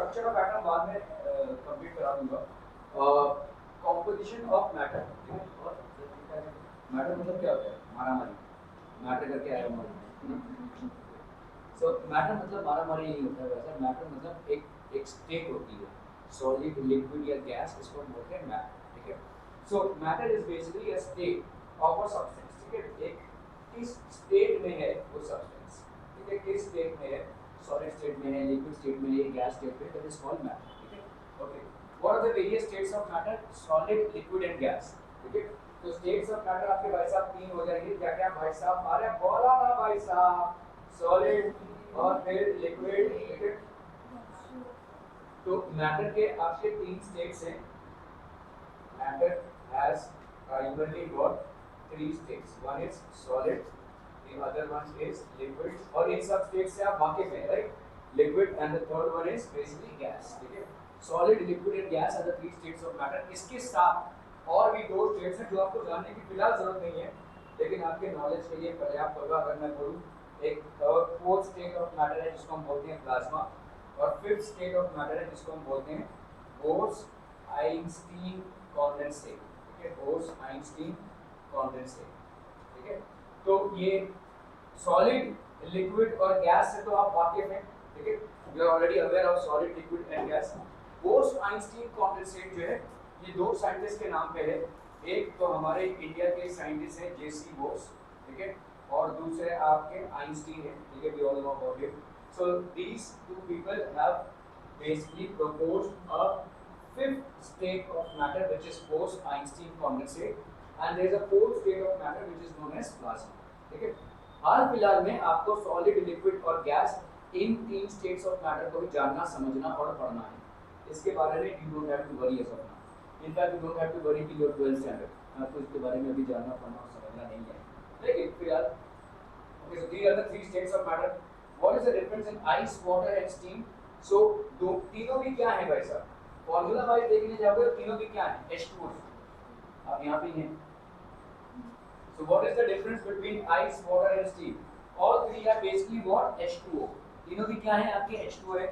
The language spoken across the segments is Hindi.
स्ट्रक्चर ऑफ एटम बाद में कंप्लीट करा दूंगा। कॉम्पोजिशन ऑफ मैटर, और मैटर मतलब क्या होता है? मारामारी, मैटर करके आया हमारे। सो मैटर मतलब मारामारी नहीं होता है वैसा। मैटर मतलब एक स्टेट होती है, सॉलिड, लिक्विड या गैस, इसको हम बोलते हैं मैटर, ठीक है। सो matter is basically a state of a substance, ठीक है। एक किस स्टेट में है वो सब्सटेंस, ठीक है, किस स्टेट में है, सॉलिड स्टेट में है, लिक्विड स्टेट में है, गैस स्टेट में, दैट इज कॉल्ड मैटर, ठीक है। Okay, what are the various states of matter? Solid, liquid and gas, ठीक है। तो स्टेट्स ऑफ मैटर आपके भाई साहब तीन हो जाएंगे, क्या क्या भाई साहब? अरे बोला ना भाई साहब, सॉलिड और फिर लिक्विड, ठीक है। तो मैटर के आपके तीन स्टेट्स हैं। Matter has primarily got three states. One is solid, the other one is liquid, और इन सब स्टेट से आप वाकिफ हैं, right? Liquid and the third one is basically gas, ठीक है। Solid, liquid and gas are the three states of matter. इसके साथ और भी दो स्टेट्स हैं जो आपको जानने की फिलहाल जरूरत नहीं है, लेकिन आपके नॉलेज के लिए पर्याप्त होगा अगर मैं बोलूँ। एक फोर्थ स्टेट ऑफ मैटर है जिसको हम बोलते हैं प्लाज्मा, और फिफ्थ स्टेट ऑफ मैटर है जिसको हम बोलते हैं बोर्स-आइंस्टीन कॉन्डेंसेट, ठीक है, बोर्स-आइंस्टीन कॉन्डेंसेट, ठीक है। तो ये सॉलिड, लिक्विड और गैस से तो आप वाकिफ हैं, ठीक है, you are already aware of solid, liquid and gas. Bose Einstein condensate जो है ये दो साइंटिस्ट के नाम पे है। एक तो हमारे इंडिया के साइंटिस्ट हैं जेसी बोस, ठीक है, और दूसरे आपके आइंस्टीन हैं, ठीक है, we all know about him. So these two people have basically proposed a fifth state of matter which is Bose-Einstein condensate, and there is a fourth state of matter which is known as plasma, ठीक है। हाल फिलहाल में आपको सॉलिड, लिक्विड और गैस इन तीन स्टेट्स ऑफ मैटर को भी जानना, समझना और पढ़ना है। इसके बारे में you don't have to worry as of now, in fact you don't have to worry till your 12th standard, आपको इसके बारे में अभी जानना, पढ़ना और समझना नहीं है, लेकिन फिलहाल okay, so these are the three states of matter. What is the difference in ice, water and steam? So दो तीनों भी क्या है भाई साहब? फॉर्मूला वाइज देखने जाओगे तीनों भी क्या है? H2O, आप यहाँ पे हैं। So what is the difference between ice, water and steam? All three are basically what? H2O. तीनों भी क्या है? आपके H2O है।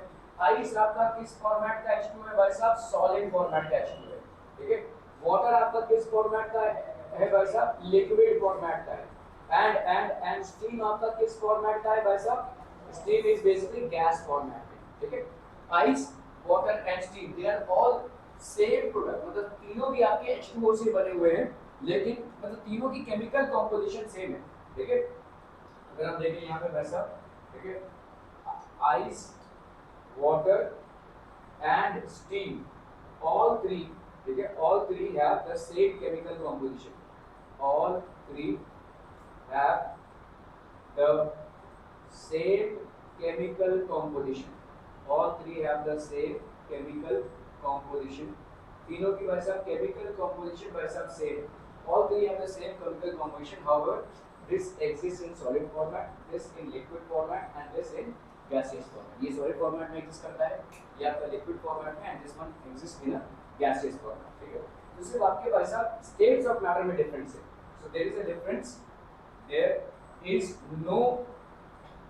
ice आपका किस फॉर्मेट का H2O है भाई साहब? सॉलिड फॉर्मेट का H2O है, ठीक है। वाटर आपका किस फॉर्मेट का है भाई साहब? लिक्विड फॉर्मेट का है। एंड स्टीम आपका किस फॉर्मेट का है भाई साहब? Steam is basically gas format, ठीक है। Ice, water and steam they are all same product, मतलब तीनों भी आपके H2O से बने हुए हैं, लेकिन मतलब तीनों की केमिकल कॉम्पोजिशन सेम है, ठीक है। अगर हम देखें यहाँ पे भाई साहब, ठीक है, ice, water and steam, all three, ठीक है, all three have the same chemical composition, all three have the same chemical composition, all three have the same chemical composition, तीनों की भाई साहब chemical composition भाई साहब same, all three have the same chemical composition, however this exists in solid format, this in liquid format and this in gaseous format. ये solid format में exist करता है, ये आपका liquid format में, and this one exists in a gaseous format, ठीक है। तो सिर्फ आपके भाई साहब states of matter में difference है, so there is a difference, there is no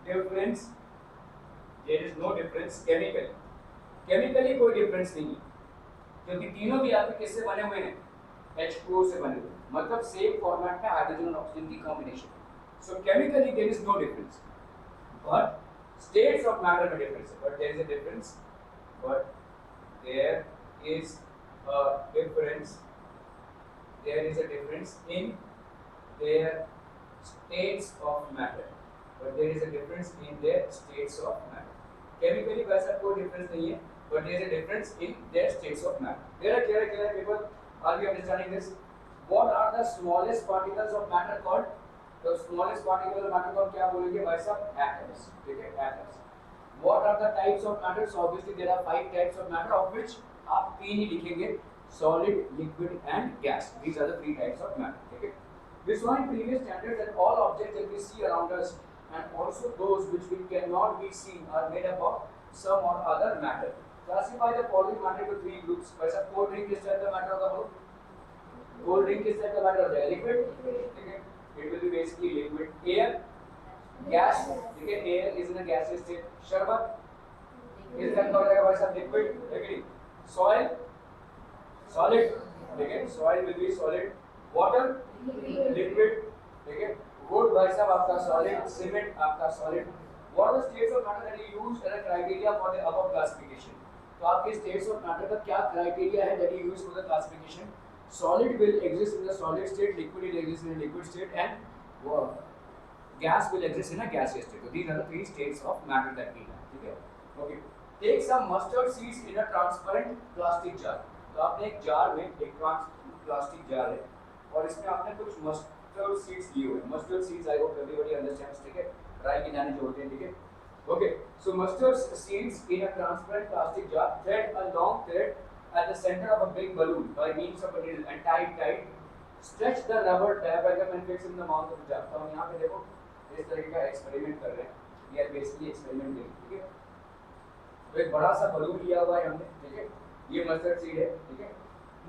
difference, there is no difference chemically कोई difference नहीं है, क्योंकि तीनों भी आपके किससे बने हुए हैं? H2O से बने हुए हैं, मतलब सेम फॉर्मेट में हाइड्रोजन और ऑक्सीजन की combination, so chemically there is no difference, but states of matter में difference है, but there is a difference, but there is a difference, there is a difference in their states of matter, but there is a difference in their states of matter. Chemically वैसा कोई difference नहीं है, but there is a difference in their states of matter. Clear people? Are you understanding this? What are the smallest particles of matter called? The smallest particle of matter को क्या बोलेंगे भाई साहब? Atoms, ठीक है, atoms. What are the types of matter? So obviously there are 5 types of matter, of which आप 3 ही लिखेंगे, solid, liquid and gas. These are the 3 types of matter, ठीक है। We saw in previous standards that all objects that we see around us and also those which we cannot be seen are made up of some or other matter. Classify the following matter into 3 groups. वैसा cold drink किस टाइप का matter होगा bro? Cold drink किस टाइप का matter हो जाएगा? Liquid, ठीक है? It will be basically liquid. Air, gas, ठीक है? Air is in a gaseous state. शरबत, इसके अंदर हो जाएगा भाई साहब लिक्विड, ठीक है। सॉइल सॉलिड, ठीक है, soil will be solid, water liquid, ठीक है, वुड भाई साहब आपका सॉलिड, सीमेंट आपका solid. What are the states of matter that you used as a criteria for the above classification? तो आपके स्टेट्स ऑफ मैटर का क्या क्राइटेरिया है that you use for the classification? Solid will exist in the solid state, liquid will exist in the liquid state, and gas will exist in a gaseous state. So these are the three states of matter that we have. ठीक है, okay. Take some mustard seeds in a transparent plastic jar. तो आपने एक जार में, एक प्लास्टिक जार है और इसमें आपने कुछ मस्टर्ड सीड्स लिए हुए हैं। Mustard seeds I hope everybody understands, ठीक है, राई के दाने जो होते हैं, ठीक है, okay. So mustard seeds in a transparent plastic jar, thread a long thread at the center of a big balloon by means of a needle and tie it tight. Stretch the rubber diaphragm and fix in the mouth of the jar. तो हम यहाँ पे देखो इस तरीके का एक्सपेरिमेंट कर रहे हैं, ये बेसिकली एक्सपेरिमेंट है, ठीक है। तो एक बड़ा सा बलून लिया हुआ है हमने, ठीक है, ये मस्टर्ड सीड है, ठीक है।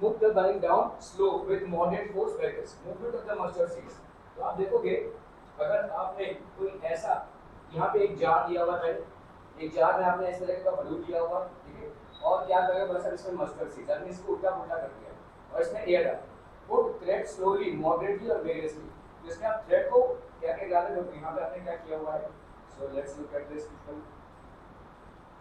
Move the balloon down slow with moderate force like this, movement of the mustard seeds. तो आप देखोगे अगर आपने कोई ऐसा यहाँ पे एक जार लिया हुआ है, एक जार में आपने इस तरह का बलून लिया हुआ, ठीक है, और क्या करेगा बस इसमें मस्टर्ड सीड्स, आपने इसको उल्टा पुल्टा कर दिया और इसमें एयर डाला, पुट थ्रेड स्लोली मॉडरेटली और वेरियसली। तो इसमें आप थ्रेड को क्या क्या डाल रहे हो, यहाँ पे आपने क्या किया हुआ है, so let's look at this people.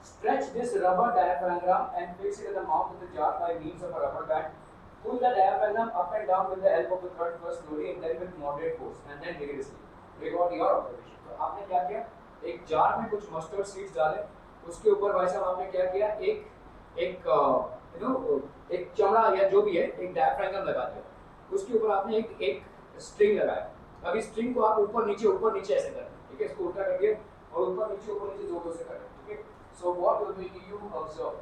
Stretch this rubber diaphragm and fix it at the mouth of the jar by means of a rubber band. Pull the diaphragm up and down with the help of the thread first slowly and then with moderate force and then vigorously. Record your observation. तो आपने क्या किया, एक जार में कुछ मस्टर्ड सीड्स डाले, उसके ऊपर भाई साहब आपने क्या किया, एक चमड़ा या जो भी है एक डायफ्रागम लगा दिया, उसके ऊपर आपने एक स्ट्रिंग लगाया। अभी स्ट्रिंग को आप ऊपर नीचे ऐसे कर रहे हैं, ठीक है, इसको उल्टा करके और ऊपर नीचे जोर से कर रहे हैं, ठीक है। So what will you observe?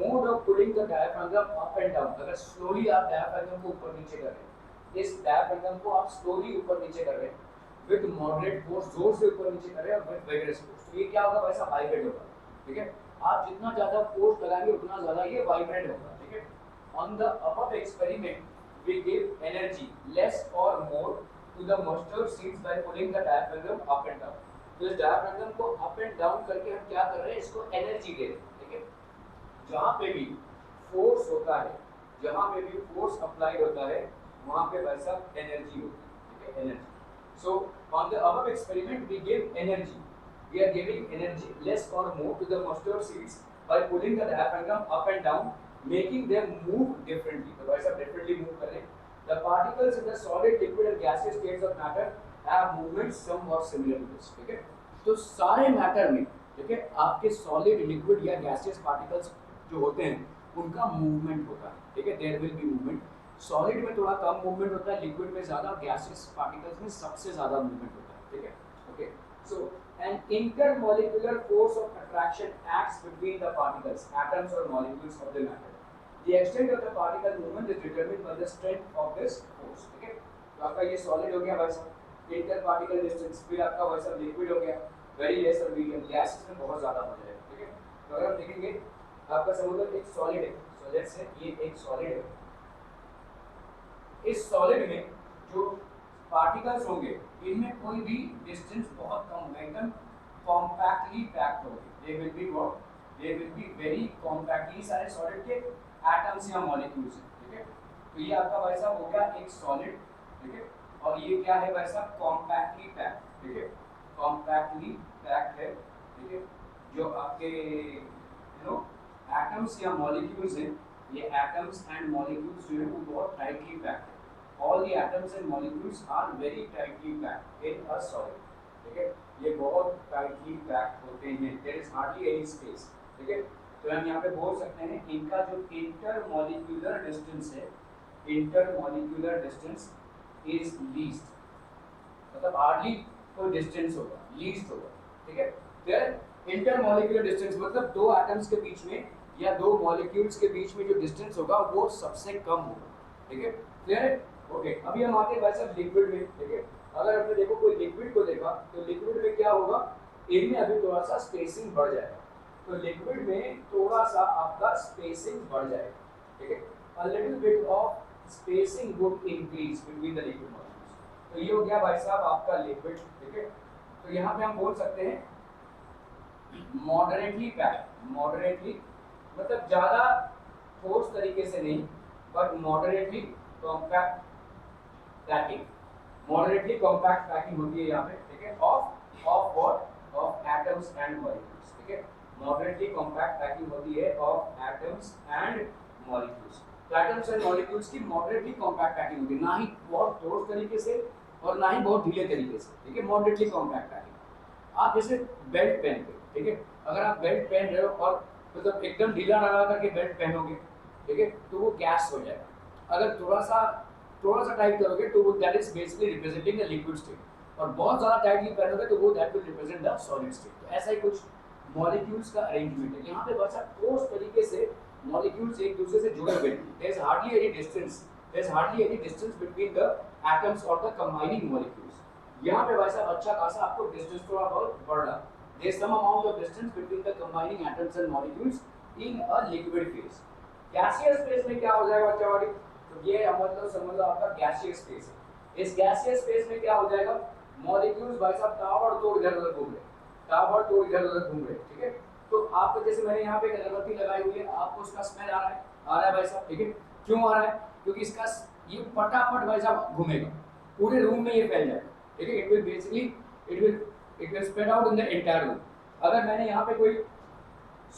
Mode of pulling the diaphragm up and down. अगर slowly आप diaphragm को ऊपर नीचे कर रहे हैं, इस diaphragm को आप slowly ऊपर नीचे कर रहे हैं, with moderate force, जोर से ऊपर नीचे कर रहे हैं और with vigorous force, तो ये क्या होगा, वैसा वाइब्रेट होगा, ठीक है। आप जितना ज़्यादा फोर्स लगाएंगे उतना ज़्यादा ये वाइब्रेट होगा, ठीक है। On the above experiment, we give energy less or more to the mustard seeds by pulling the diaphragm up and down. तो इस डायफ्रागम को अप एंड डाउन करके हम क्या कर रहे हैं, इसको एनर्जी दे रहे हैं, ठीक है। जहाँ पे भी फोर्स होता है, जहाँ पे भी फोर्स अप्लाइड होता है, वहाँ पे वैसा एनर्जी होती है, ठीक है, energy. So on the above experiment we give energy, we are giving energy less और more to the mustard seeds by pulling the diaphragm up and down, making them move differently. तो वैसा डिफरेंटली मूव कर रहे हैं। The particles in the solid, liquid and gaseous states of matter have movements somewhat similar to this, ठीक है। तो सारे मैटर में, ठीक है, आपके सॉलिड, लिक्विड या गैसियस पार्टिकल्स जो होते हैं उनका मूवमेंट होता है, ठीक है, there will be movement. Solid में थोड़ा कम मूवमेंट होता है, लिक्विड में ज़्यादा, गैसियस पार्टिकल्स में सबसे ज़्यादा मूवमेंट होता है, ठीक है, okay. So an intermolecular force of attraction acts between the particles, atoms or molecules of the matter. The extent of the particle movement is determined by the strength of this force, ठीक है। तो आपका ये सॉलिड हो गया भाई साहब, इंटर पार्टिकल डिस्टेंस, फिर आपका वैसा लिक्विड हो गया, वेरी लेस और मीडियम, गैस में बहुत ज़्यादा हो जाएगा, ठीक है। तो अगर हम देखेंगे आपका समझो एक सॉलिड है, सो लेट्स से ये एक सॉलिड है, इस सॉलिड में जो पार्टिकल्स होंगे इनमें कोई भी डिस्टेंस बहुत कम होगा, एकदम कॉम्पैक्टली पैक्ड होंगे, they will be what, they will be very compactly, सारे सॉलिड के एटम्स या मॉलिक्यूल्स हैं, ठीक है। तो ये आपका वैसा हो गया एक सॉलिड, ठीक है, और ये क्या है वैसा कॉम्पैक्टली पैक्ड, ठीक है, कॉम्पैक्टली पैक्ड है, ठीक है। जो आपके एटम्स या मॉलिक्यूल्स हैं, ये एटम्स एंड मॉलिक्यूल्स जो है वो बहुत टाइटली पैक्ड है। All the atoms and molecules are very tightly packed in a solid, ठीक है, ये बहुत टाइटली पैक्ड होते हैं, there is hardly any space, ठीक है। तो हम यहाँ पे बोल सकते हैं इनका जो इंटरमॉलिक्यूलर डिस्टेंस है, इंटरमॉलिक्यूलर डिस्टेंस इज लीस्ट, मतलब हार्डली कोई डिस्टेंस होगा, लीस्ट होगा, ठीक है। फिर इंटरमॉलिक्यूलर डिस्टेंस मतलब दो एटम्स के बीच में या दो मॉलिक्यूल्स के बीच में जो डिस्टेंस होगा वो सबसे कम होगा, ठीक है, क्लियर है, ओके। अभी हम आते हैं वैसे लिक्विड में, ठीक है। अगर हमने देखो कोई लिक्विड को देखा तो लिक्विड में क्या होगा, इनमें अभी थोड़ा सा स्पेसिंग बढ़ जाएगा, तो लिक्विड में थोड़ा सा आपका स्पेसिंग बढ़ जाएगा, ठीक है, a little bit of spacing would increase between the liquid molecules। तो ये हो गया भाई साहब आपका लिक्विड, ठीक है। तो यहाँ पे हम बोल सकते हैं मॉडरेटली पैक्ड, मॉडरेटली मतलब ज़्यादा ठोस तरीके से नहीं, but moderately compact packing, moderately compact packing होती है यहाँ पे, ठीक है, of what, of atoms and molecules, ठीक है, मॉडरेटली कॉम्पैक्ट पैकिंग होती है ऑफ एटम्स एंड मॉलिक्यूल्स। तो एटम्स एंड मॉलिक्यूल्स की मॉडरेटली कॉम्पैक्ट पैकिंग होती है, ना ही बहुत ठोस तरीके से और ना ही बहुत ढीले तरीके से, ठीक है, मॉडरेटली कॉम्पैक्ट पैकिंग। आप जैसे बेल्ट पहनते हो, ठीक है, अगर आप बेल्ट पहन रहे हो और मतलब एकदम ढीला लगा करके बेल्ट पहनोगे, ठीक है, तो वो गैस हो जाएगा। अगर थोड़ा सा टाइट करोगे तो वो that is basically representing the liquid state, और बहुत ज़्यादा टाइटली पहनोगे तो वो that will represent the solid state. तो ऐसा ही कुछ मॉलिक्यूल्स का अरेंजमेंट है यहाँ पे, बस ठोस तरीके से मॉलिक्यूल्स एक दूसरे से जुड़े हुए हैं, there is hardly any distance, there is hardly any distance between the atoms और द कंबाइनिंग मॉलिक्यूल्स। यहाँ पे वैसा अच्छा खासा आपको डिस्टेंस थोड़ा बहुत बढ़ रहा है, there is some amount of distance between the combining atoms and molecules in a liquid phase. Gaseous phase में क्या हो जाएगा बच्चा वाली, तो ये मतलब समझ लो आपका गैसियस फेज है। इस गैसियस फेज में क्या हो जाएगा, मॉलिक्यूल्स भाई साहब ताबड़तोड़ इधर-उधर घूम रहे, ताबड़तोड़ इधर-उधर घूम रहे, ठीक है। तो आपको जैसे मैंने यहाँ पे एक अगरबत्ती लगाई हुई है, आपको उसका स्मेल आ रहा है भाई साहब, ठीक है, क्यों आ रहा है, क्योंकि इसका ये फटाफट भाई साहब घूमेगा, पूरे रूम में ये फैल जाएगा, ठीक है, it will basically it will spread out in the entire room. अगर मैंने यहाँ पे कोई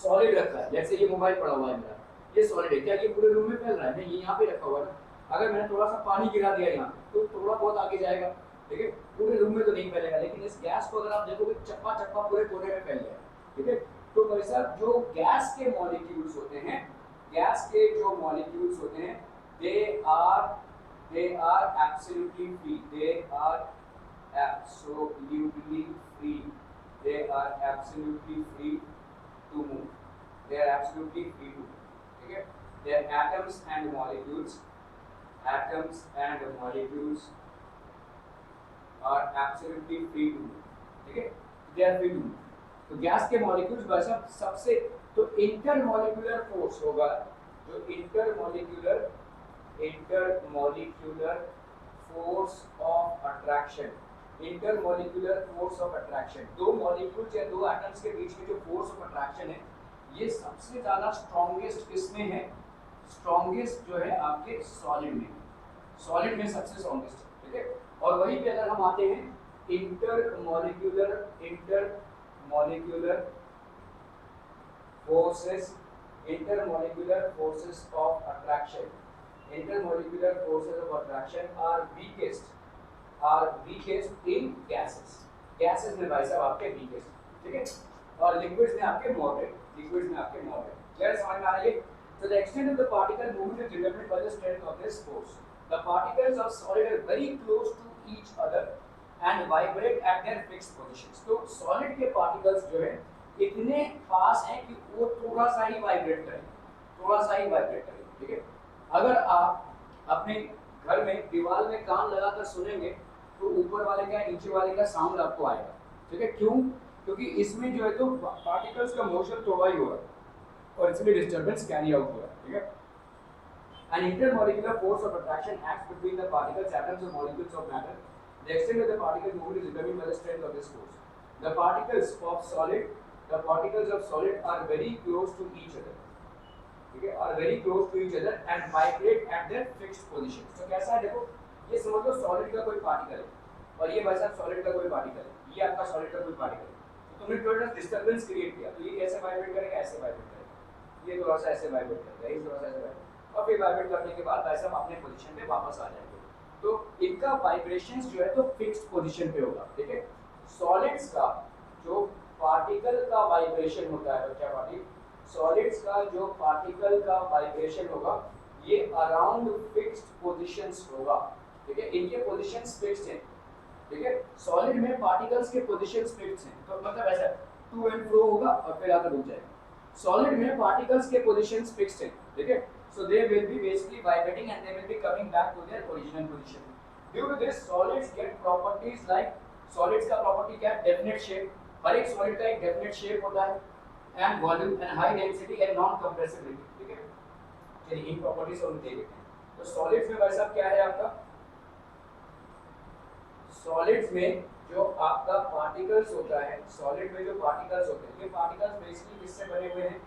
सॉलिड रखा है, जैसे ये मोबाइल पड़ा हुआ है मेरा, ये सॉलिड है, क्या ये पूरे रूम में फैल रहा है, नहीं, ये यहाँ पे रखा हुआ है। अगर मैंने थोड़ा सा पानी गिरा दिया यहाँ तो थोड़ा बहुत आगे जाएगा, ठीक है, पूरे रूम में तो नहीं फैलेगा, लेकिन इस गैस को अगर आप देखोगे चप्पा चप्पा पूरे कोने में फैल जाएगा, ठीक है। तो वैसा जो गैस के मॉलिक्यूल्स होते हैं, गैस के जो मॉलिक्यूल्स होते हैं, दे आर एब्सोल्युटली फ्री, दे आर absolutely free, they are absolutely free to move, they are absolutely free to move, ठीक है, they are atoms and molecules, atoms and molecules are absolutely free to move, ठीक है, they are free to move। तो गैस के मॉलिक्यूल्स वैसा सबसे, तो इंटरमॉलिक्यूलर फोर्स होगा, जो intermolecular force of attraction, intermolecular force of attraction, दो मॉलिक्यूल्स या दो एटम्स के बीच में जो फोर्स ऑफ अट्रैक्शन है, ये सबसे ज्यादा स्ट्रॉन्गेस्ट किसमें है, स्ट्रॉन्गेस्ट जो है आपके सॉलिड में, सॉलिड में सबसे स्ट्रॉन्गेस्ट, ठीक है। और वहीं पे अगर हम आते हैं intermolecular forces, intermolecular forces of attraction, intermolecular forces of attraction are weakest in gases, gases में भाई साहब आपके weakest, ठीक है, और liquids में आपके moderate, liquids में आपके moderate, क्लियर समझ में आ रही है। So the extent of the particle movement is determined by the strength of this force. The particles of solid are very close to each other and vibrate at their fixed positions. तो solid के particles जो है इतने पास हैं कि वो थोड़ा सा ही वाइब्रेट करेंगे, ठीक है। अगर आप अपने घर में दीवार में कान लगाकर सुनेंगे तो ऊपर वाले का नीचे वाले का साउंड आपको आएगा, ठीक है, क्यों, क्योंकि इसमें जो है तो पार्टिकल्स का मोशन थोड़ा ही हो रहा है और इसमें डिस्टर्बेंस कैरी आउट हो रहा है, ठीक है। An intermolecular force of attraction acts between the particles, atoms or molecules of matter. The extent of the particle movement is determined by the strength of this force. The particles of solid are very close to each other, ठीक है, are very close to each other and vibrate at their fixed positions. तो कैसा है देखो, ये समझ लो सॉलिड का कोई पार्टिकल है और ये भाई साहब सॉलिड का कोई पार्टिकल है, ये आपका सॉलिड का कोई पार्टिकल है, तो तुमने थोड़ा सा डिस्टर्बेंस क्रिएट किया, तो ये कैसे वाइब्रेट करेगा, ऐसे वाइब्रेट करेगा, ये थोड़ा सा ऐसे वाइब्रेट करेगा, ये थोड़ा सा ऐसे वाइब्रेट, और फिर वाइब्रेट करने के बाद भाई साहब अपने पोजीशन पे वापस आ जाएंगे। तो इनका वाइब्रेशंस जो है तो फिक्स्ड पोजीशन पे होगा, ठीक है। सॉलिड्स का जो पार्टिकल का वाइब्रेशन होता है बच्चा पार्टी, सॉलिड्स का जो पार्टिकल का वाइब्रेशन होगा ये अराउंड फिक्स्ड पोजीशंस होगा, ठीक है, इनके पोजीशंस फिक्स्ड हैं, ठीक है। सॉलिड में पार्टिकल्स के पोजीशंस फिक्स्ड हैं, तो मतलब ऐसा टू एंड फ्रो होगा और फिर आकर रुक जाएगा। सॉलिड में पार्टिकल्स के पोजीशंस फिक्स्ड हैं, ठीक है, so they will be basically vibrating and they will be coming back to their original position. Due to this solids get properties like, solids का property क्या है, definite shape, हर एक solid का एक definite shape होता है, and volume and high density and non compressibility, ठीक है। चलिए इन प्रॉपर्टीज को हम देख लेते हैं। तो सॉलिड्स में भाई साहब क्या है आपका, सॉलिड्स में जो आपका पार्टिकल्स होता है, सॉलिड में जो पार्टिकल्स होते हैं, ये पार्टिकल्स बेसिकली किससे बने हुए हैं?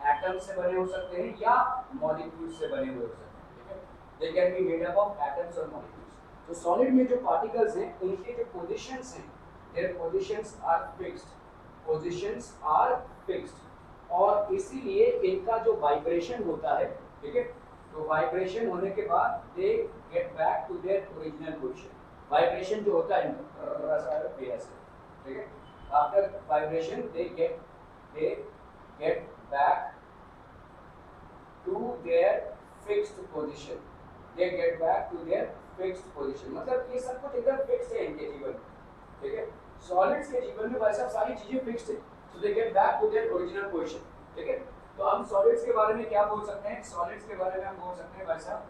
एटम से बने हो सकते हैं या मॉलिक्यूल्स से बने हुए हो सकते हैं, ठीक है? They can be made up of atoms और मॉलिक्यूल्स। तो सॉलिड में जो पार्टिकल्स हैं उनके जो पोजीशंस हैं, their positions are fixed, positions are fixed, और इसीलिए इनका जो वाइब्रेशन होता है, ठीक है, तो वाइब्रेशन होने के बाद they get back to their original position. Vibration जो होता है ठीक है, after vibration they get back to their fixed position, they get back to their fixed position. मतलब ये सब कुछ एकदम फिक्स है इनके जीवन में, ठीक है? सॉलिड्स के जीवन में वैसे सारी चीजें फिक्स्ड है, so they get back to their original position, ठीक है? तो हम सॉलिड्स के बारे में क्या बोल सकते हैं? सॉलिड्स के बारे में हम बोल सकते हैं वैसा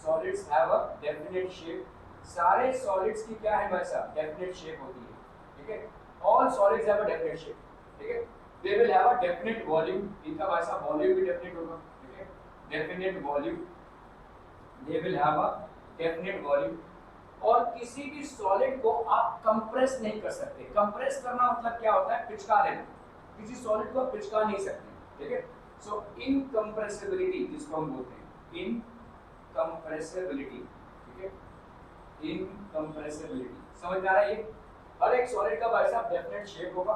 solids have a definite shape. सारे सॉलिड्स की क्या है वैसा? डेफिनेट शेप होती है, ठीक है? All solids have a definite shape, ठीक है? दे will have a definite volume, इनका वैसा वॉल्यूम भी डेफिनेट होगा, ठीक है? Definite volume, they will have a definite volume. और किसी भी सॉलिड को आप कंप्रेस नहीं कर सकते। कंप्रेस करना मतलब क्या होता है? पिचका देना। किसी सॉलिड को आप पिचका नहीं सकते, ठीक है? सो इनकम्प्रेसिबिलिटी जिसको हम बोलते हैं, इनकम्प्रेसिबिलिटी, ठीक है? इनकम्प्रेसिबिलिटी समझ में आ रहा है? ये हर एक सॉलिड का भाई साहब डेफिनेट शेप होगा,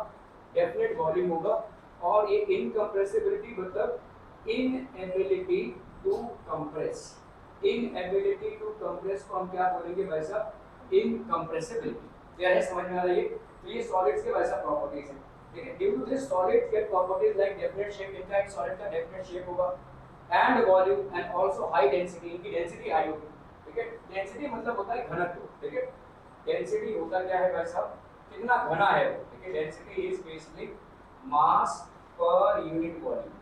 डेफिनेट वॉल्यूम होगा, और ये इनकम्प्रेसिबिलिटी मतलब inability to compress. Inability to compress को हम क्या बोलेंगे भाई साहब? इनकम्प्रेसिबिलिटी। क्या है, समझ में आ रही है? तो ये सॉलिड्स के वैसा प्रॉपर्टीज हैं, ठीक है? Due to this solids get properties like definite shape, इनका एक सॉलिड का डेफिनेट शेप होगा, and volume, and also high density, इनकी डेंसिटी हाई होगी, ठीक है? डेंसिटी मतलब होता है घनत्व, ठीक है? डेंसिटी होता क्या है भाई साहब? कितना घना है वो, ठीक है? Density is basically mass per unit volume,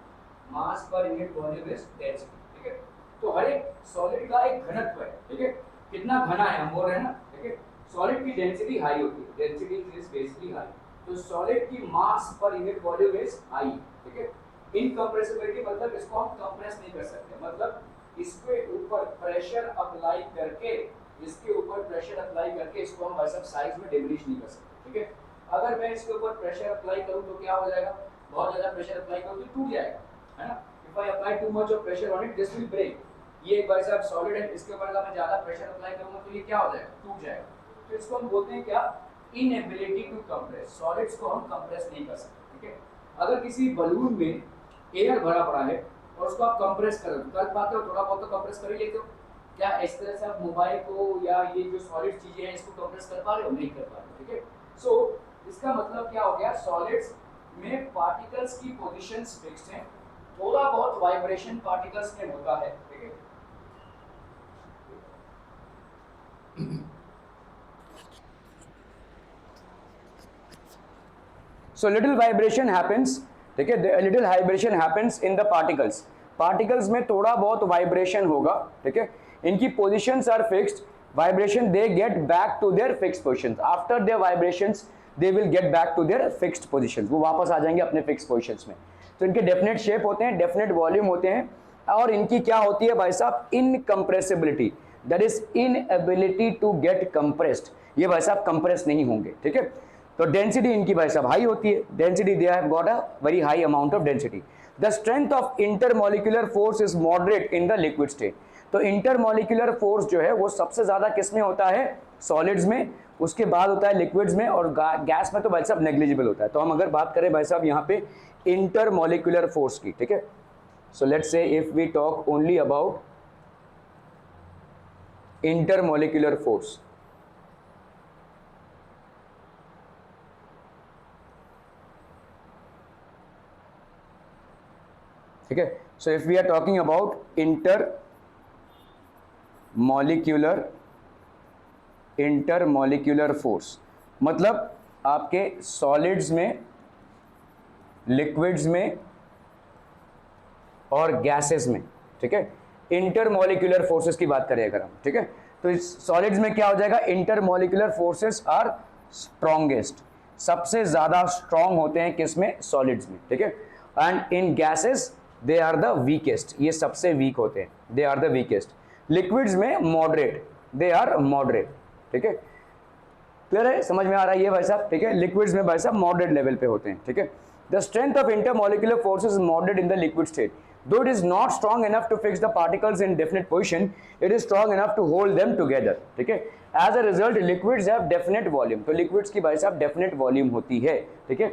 mass per unit volume is density, ठीक है? तो हर एक सॉलिड का एक घनत्व है, ठीक है? कितना घना है हम बोल रहे हैं ना, ठीक है? सॉलिड की डेंसिटी हाई होती है, डेंसिटी इज बेसिकली हाई, तो सॉलिड की मास per unit volume is high, ठीक है? इनकम्प्रेसिबिलिटी मतलब इसको हम कंप्रेस नहीं कर सकते, मतलब इसके ऊपर प्रेशर अप्लाई करके, इसके ऊपर प्रेशर अप्लाई करके इसको हम वैसा साइज में डिमिनिश नहीं कर सकते, ठीक है? अगर मैं इसके ऊपर प्रेशर अप्लाई करूं तो क्या हो जाएगा? बहुत ज्यादा प्रेशर अप्लाई करूं तो टूट जाएगा, है ना? If I apply too much of pressure on it, this will break. ये एक वैसा सॉलिड है, इसके ऊपर अगर मैं ज्यादा प्रेशर अप्लाई करूंगा तो ये क्या हो जाएगा? टूट जाएगा। तो इसको हम बोलते हैं क्या? Inability to compress. सॉलिड्स को हम कंप्रेस नहीं कर सकते, ठीक है? अगर किसी बलून में एयर भरा पड़ा है और उसको आप कंप्रेस कर पाते हो, थोड़ा बहुत तो कंप्रेस कर ही लेते हो, क्या इस तरह से आप मोबाइल को या ये जो सॉलिड चीजें हैं इसको कंप्रेस कर पा रहे हो? नहीं कर पा रहे हो, ठीक है? सो इसका मतलब क्या हो गया? सॉलिड्स में पार्टिकल्स की पोजीशंस फिक्स्ड हैं, थोड़ा बहुत वाइब्रेशन पार्टिकल्स में होता है, ठीक है? So little vibration happens, ठीक है? Little vibration happens in the particles. Particles में थोड़ा बहुत वाइब्रेशन होगा, ठीक है? इनकी positions are fixed. Vibration they get back to their fixed positions. After their vibrations they will get back to their fixed positions. वो वापस आ जाएंगे अपने fixed positions में। तो इनके definite shape होते हैं, definite volume होते हैं, और इनकी क्या होती है भाई साहब? Incompressibility. That is inability to get compressed. ये भाई साहब compress नहीं होंगे, ठीक है? तो डेंसिटी इनकी भाई साहब हाई होती है, density they have got a very high amount of density. The strength of intermolecular force is moderate in the liquid state. तो इंटरमॉलिक्यूलर फोर्स जो है वो सबसे ज्यादा किस में होता है? सॉलिड्स में, उसके बाद होता है लिक्विड्स में, और गैस में तो भाई साहब नेग्लिजिबल होता है। तो हम अगर बात करें भाई साहब यहाँ पे इंटरमॉलिक्यूलर फोर्स की, ठीक है? So let's say if we talk only about intermolecular force, ठीक है? So if we are talking about intermolecular force, मतलब आपके सॉलिड्स में, लिक्विड्स में और गैसेस में, ठीक है? इंटरमॉलिक्यूलर फोर्सेस की बात करें अगर हम, ठीक है? तो इस सॉलिड्स में क्या हो जाएगा? इंटरमॉलिक्यूलर फोर्सेस आर स्ट्रॉन्गेस्ट, सबसे ज्यादा स्ट्रॉन्ग होते हैं किसमें? सॉलिड्स में, ठीक है? And in gases they are the weakest, ये सबसे वीक होते हैं, they are the weakest. Liquids में मॉडरेट, दे आर मॉडरेट, ठीक है? क्लियर है, समझ में आ रहा है ये भाई साहब, ठीक है। लिक्विड्स में भाई साहब मॉडरेट लेवल पे होते हैं, ठीक है। The strength of intermolecular forces is moderate in the liquid state, though it is not strong enough to fix the particles in definite position, it is strong enough to hold them together, ठीक है। as a result liquids have definite volume, तो liquids की भाई साहब definite volume होती है, ठीक है।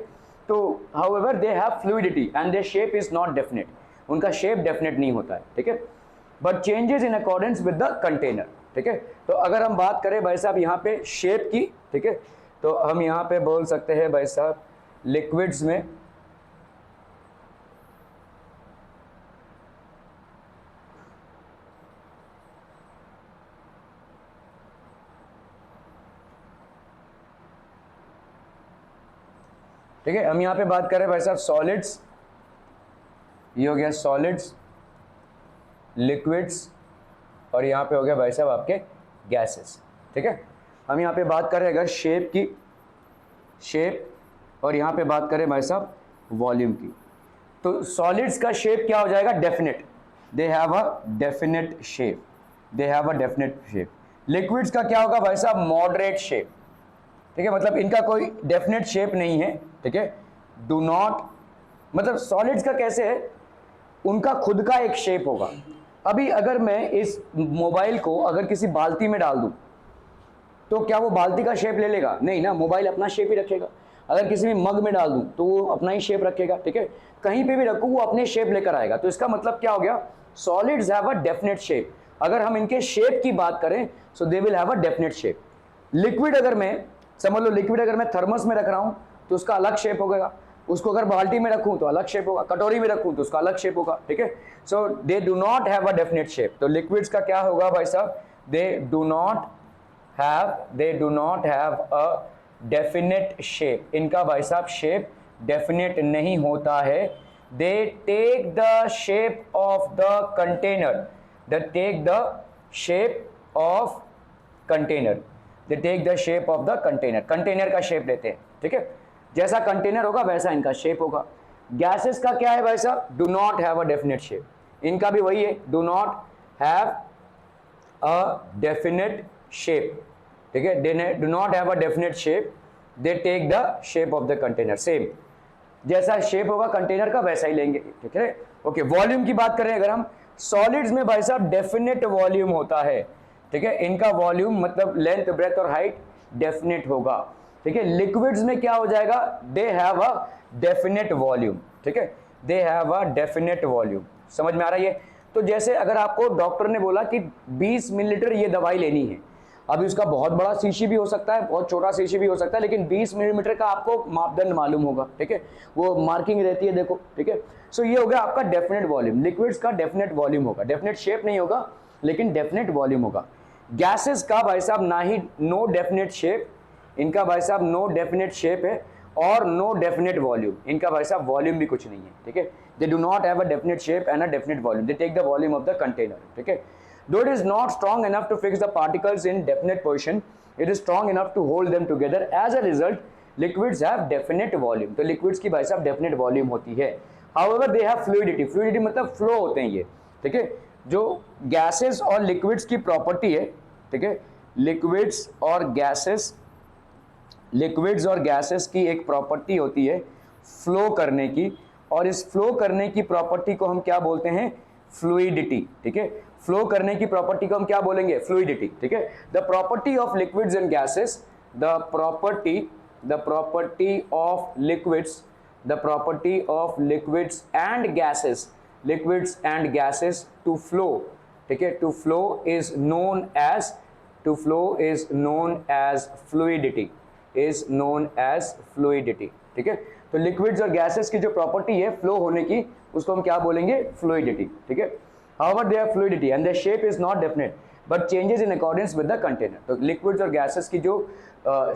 तो however they have fluidity and their shape is not definite, उनका shape definite नहीं होता है, ठीक है, but changes in accordance with the container, ठीक है। तो अगर हम बात करें भाई साहब यहाँ पे shape की, ठीक है, तो हम यहाँ पे बोल सकते हैं भाई साहब liquids में ठीक है, हम यहाँ पे बात कर रहे हैं भाई साहब सॉलिड्स, ये हो गया सॉलिड्स, लिक्विड्स, और यहाँ पे हो गया भाई साहब आपके गैसेस, ठीक है। हम यहाँ पे बात कर रहे हैं अगर शेप की, शेप, और यहाँ पे बात करें भाई साहब वॉल्यूम की, तो सॉलिड्स का शेप क्या हो जाएगा, definite, they have a definite shape, they have a definite shape. Liquids का क्या होगा भाई साहब, मॉडरेट शेप, ठीक है, मतलब इनका कोई डेफिनेट शेप नहीं है, ठीक है। डू नॉट, मतलब सॉलिड्स का कैसे है, उनका खुद का एक शेप होगा। अभी अगर मैं इस मोबाइल को अगर किसी बाल्टी में डाल दूं तो क्या वो बाल्टी का शेप ले लेगा, नहीं ना, मोबाइल अपना शेप ही रखेगा। अगर किसी भी मग में डाल दूं तो वो अपना ही शेप रखेगा, ठीक है। कहीं पे भी रखूं वो अपने शेप लेकर आएगा। तो इसका मतलब क्या हो गया, solids have a definite shape. अगर हम इनके शेप की बात करें so they will have a definite shape. Liquid अगर मैं समझ लो, लिक्विड अगर मैं थर्मस में रख रहा हूं तो उसका अलग शेप होगा, उसको अगर बाल्टी में रखूं तो अलग शेप होगा, कटोरी में रखूं तो उसका अलग शेप होगा, ठीक है। So they do not have a definite shape. तो लिक्विड्स का क्या होगा भाई साहब, they do not have a definite shape. इनका भाई साहब शेप डेफिनेट नहीं होता है। They take the shape of the container, they take the shape of container, they take the shape of the container, container का शेप लेते हैं, ठीक है। जैसा कंटेनर होगा वैसा इनका शेप होगा। गैसेस का क्या है भाई साहब, do not have a definite shape. इनका भी वही है, do not have a definite shape, ठीक है, do not have a definite shape, they take the shape of the container. Same जैसा शेप होगा कंटेनर का वैसा ही लेंगे, ठीक है। ओके, वॉल्यूम की बात करें अगर हम, सॉलिड्स में भाई साहब डेफिनेट वॉल्यूम होता है, ठीक है। इनका वॉल्यूम मतलब लेंथ, ब्रेथ और हाइट डेफिनेट होगा, ठीक है। लिक्विड्स में क्या हो जाएगा, they have a definite volume, ठीक है, they have a definite volume. समझ में आ रहा है ये। तो जैसे अगर आपको डॉक्टर ने बोला कि 20 मिलीलीटर ये दवाई लेनी है, अभी उसका बहुत बड़ा शीशी भी हो सकता है, बहुत छोटा शीशी भी हो सकता है, लेकिन 20 मिलीमीटर का आपको मापदंड मालूम होगा, ठीक है, वो मार्किंग रहती है, देखो, ठीक है। सो ये हो गया आपका डेफिनेट वॉल्यूम। लिक्विड्स का डेफिनेट वॉल्यूम होगा, डेफिनेट शेप नहीं होगा लेकिन डेफिनेट वॉल्यूम होगा। गैसेस का भाई साहब ना ही नो डेफिनेट शेप, इनका भाई साहब नो डेफिनेट शेप है और नो डेफिनेट वॉल्यूम, इनका भाई साहब वॉल्यूम भी कुछ नहीं है, ठीक है। They do not have a definite shape and a definite volume, they take the volume of the container, ठीक है। Though it is not strong enough to fix the particles in definite position, it is strong enough to hold them together. As a result, liquids have definite volume. तो liquids की भाई साहब definite volume होती है। However, they have fluidity. Fluidity मतलब flow होते हैं ये, ठीक है। जो gases और liquids की property है, ठीक है, liquids और gases की एक property होती है flow करने की, और इस flow करने की property को हम क्या बोलते हैं, फ्लूइडिटी, ठीक है। फ्लो करने की प्रॉपर्टी को हम क्या बोलेंगे, फ्लूइडिटी, ठीक है। The property of liquids and gases, the property of liquids and gases to flow, ठीक है, to flow is known as fluidity, ठीक है। तो लिक्विड्स और गैसेस की जो प्रॉपर्टी है फ्लो होने की, उसको हम क्या बोलेंगे, फ्लूइडिटी, ठीक है। However, they have fluidity and their shape is not definite, but changes in accordance with the container. तो लिक्विड्स और गैसेस की जो